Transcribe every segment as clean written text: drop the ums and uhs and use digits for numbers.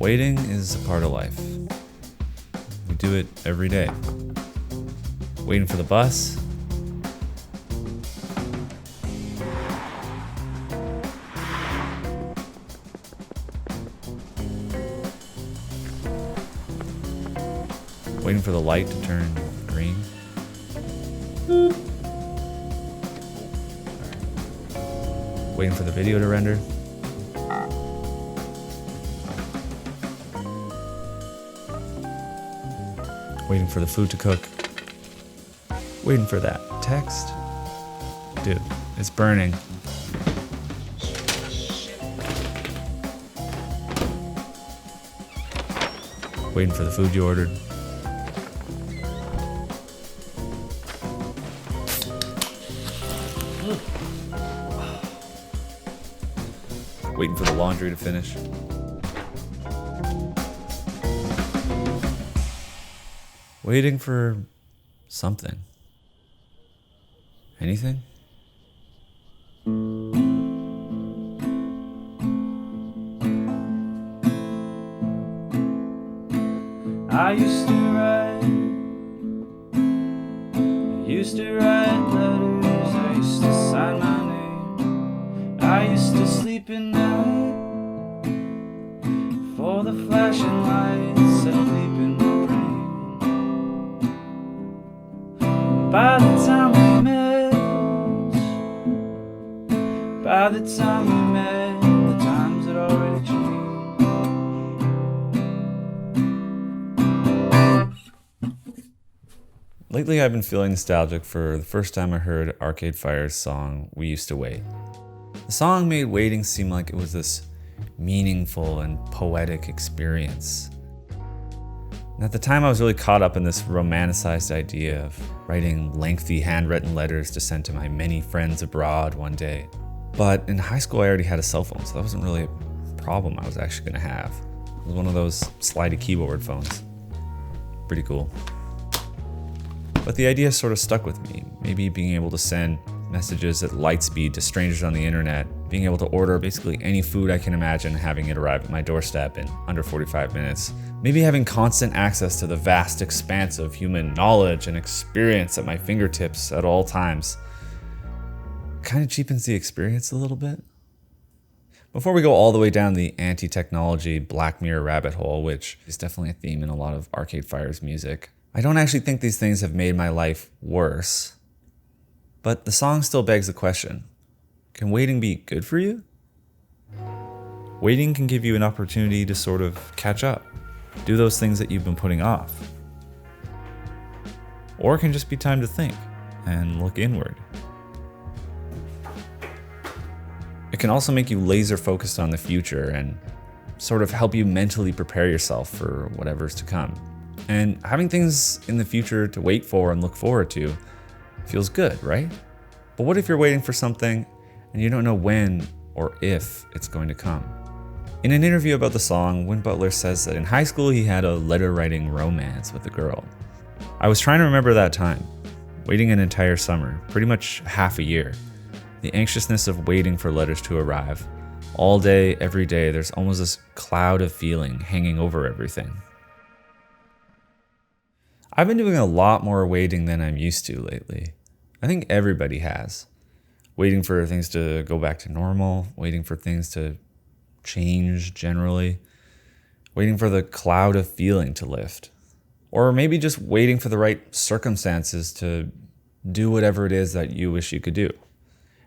Waiting is a part of life. We do it every day. Waiting for the bus. Waiting for the light to turn green. Waiting for the video to render. Waiting for the food to cook. Waiting for that text. Dude, it's burning. Waiting for the food you ordered. Waiting for the laundry to finish. Waiting for something. Anything? I used to write letters, I used to sign my name. I used to sleep at night for the flashing lights that leap in my brain. By the time we met, the times had already changed. Lately, I've been feeling nostalgic for the first time I heard Arcade Fire's song, We Used to Wait. The song made waiting seem like it was this meaningful and poetic experience. And at the time, I was really caught up in this romanticized idea of writing lengthy handwritten letters to send to my many friends abroad one day. But in high school, I already had a cell phone, so that wasn't really a problem I was actually gonna have. It was one of those slidey keyboard phones. Pretty cool. But the idea sort of stuck with me. Maybe being able to send messages at light speed to strangers on the internet, being able to order basically any food I can imagine, having it arrive at my doorstep in under 45 minutes. Maybe having constant access to the vast expanse of human knowledge and experience at my fingertips at all times. Kind of cheapens the experience a little bit. Before we go all the way down the anti-technology Black Mirror rabbit hole, which is definitely a theme in a lot of Arcade Fire's music, I don't actually think these things have made my life worse. But the song still begs the question, can waiting be good for you? Waiting can give you an opportunity to sort of catch up, do those things that you've been putting off. Or it can just be time to think and look inward. It can also make you laser focused on the future and sort of help you mentally prepare yourself for whatever's to come. And having things in the future to wait for and look forward to feels good, right? But what if you're waiting for something and you don't know when or if it's going to come? In an interview about the song, Win Butler says that in high school he had a letter-writing romance with a girl. I was trying to remember that time, waiting an entire summer, pretty much half a year. The anxiousness of waiting for letters to arrive. All day, every day, there's almost this cloud of feeling hanging over everything. I've been doing a lot more waiting than I'm used to lately. I think everybody has. Waiting for things to go back to normal, waiting for things to change generally, waiting for the cloud of feeling to lift. Or maybe just waiting for the right circumstances to do whatever it is that you wish you could do.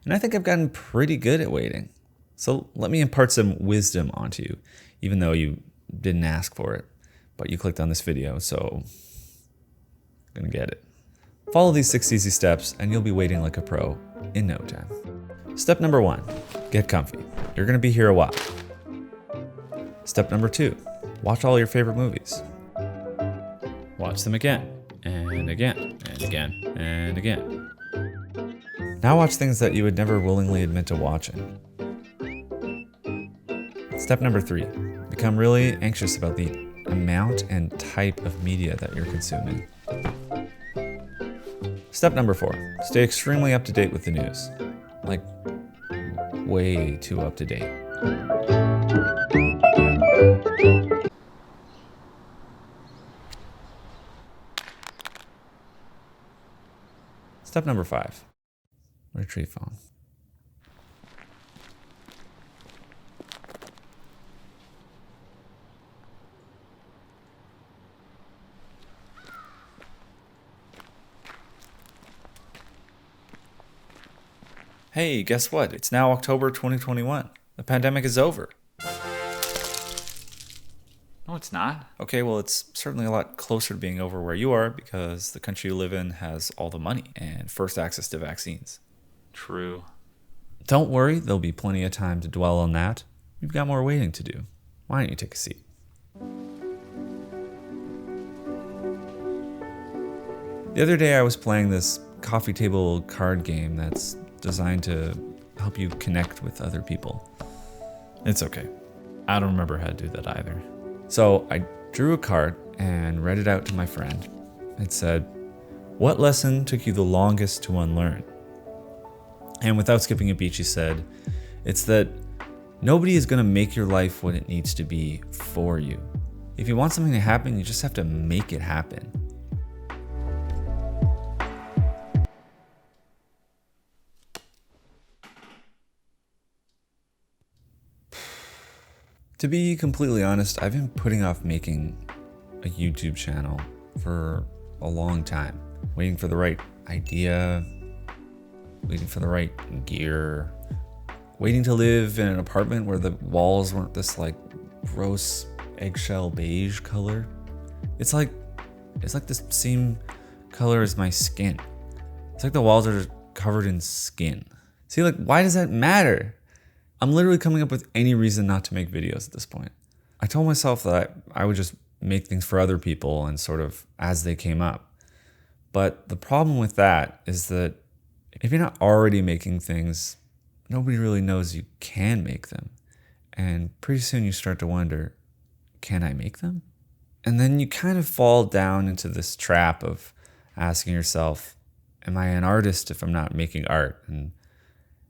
And I think I've gotten pretty good at waiting. So let me impart some wisdom onto you, even though you didn't ask for it, but you clicked on this video, so I'm gonna get it. Follow these 6 easy steps and you'll be waiting like a pro in no time. Step number 1, get comfy. You're gonna be here a while. Step number 2, watch all your favorite movies. Watch them again, and again, and again, and again. Now watch things that you would never willingly admit to watching. Step number 3, become really anxious about the amount and type of media that you're consuming. Step number 4, stay extremely up to date with the news. Like, way too up to date. Step number 5. Retrieve phone. Hey, guess what? It's now October 2021. The pandemic is over. No, it's not. Okay, well, it's certainly a lot closer to being over where you are because the country you live in has all the money and first access to vaccines. True. Don't worry, there'll be plenty of time to dwell on that. We've got more waiting to do. Why don't you take a seat? The other day I was playing this coffee table card game that's designed to help you connect with other people. It's okay. I don't remember how to do that either. So I drew a card and read it out to my friend. It said, "What lesson took you the longest to unlearn?" And without skipping a beat, she said, "It's that nobody is going to make your life what it needs to be for you. If you want something to happen, you just have to make it happen." To be completely honest, I've been putting off making a YouTube channel for a long time. Waiting for the right idea, waiting for the right gear, waiting to live in an apartment where the walls weren't this like gross eggshell beige color. It's like the same color as my skin. It's like the walls are covered in skin. See, like, why does that matter? I'm literally coming up with any reason not to make videos at this point. I told myself that I would just make things for other people and sort of as they came up. But the problem with that is that if you're not already making things, nobody really knows you can make them. And pretty soon you start to wonder, can I make them? And then you kind of fall down into this trap of asking yourself, am I an artist if I'm not making art? And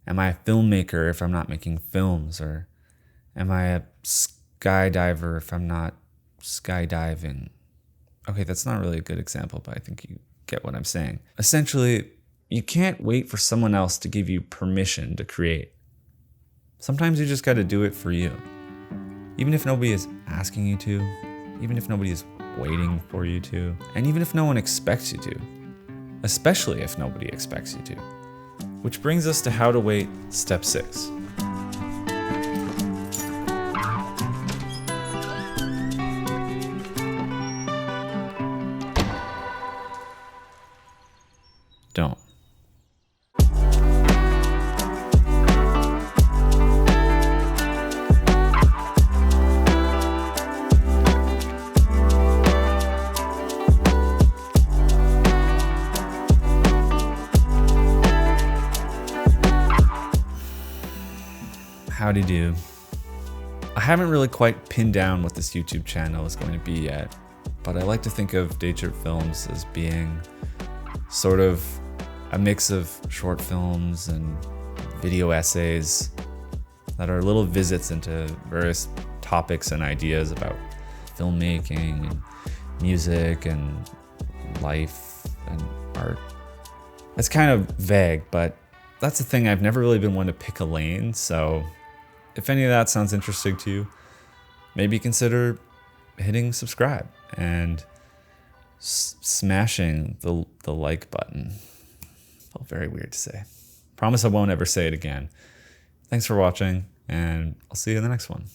am I a filmmaker if I'm not making films? Or am I a skydiver if I'm not skydiving? Okay, that's not really a good example, but I think you get what I'm saying. Essentially, you can't wait for someone else to give you permission to create. Sometimes you just got to do it for you. Even if nobody is asking you to, even if nobody is waiting for you to, and even if no one expects you to, especially if nobody expects you to. Which brings us to how to wait, step 6. Don't. Howdy do. I haven't really quite pinned down what this YouTube channel is going to be yet, but I like to think of Dateship Films as being sort of a mix of short films and video essays that are little visits into various topics and ideas about filmmaking and music and life and art. It's kind of vague, but that's the thing. I've never really been one to pick a lane, so if any of that sounds interesting to you, maybe consider hitting subscribe and smashing the like button. Felt very weird to say. Promise I won't ever say it again. Thanks for watching, and I'll see you in the next one.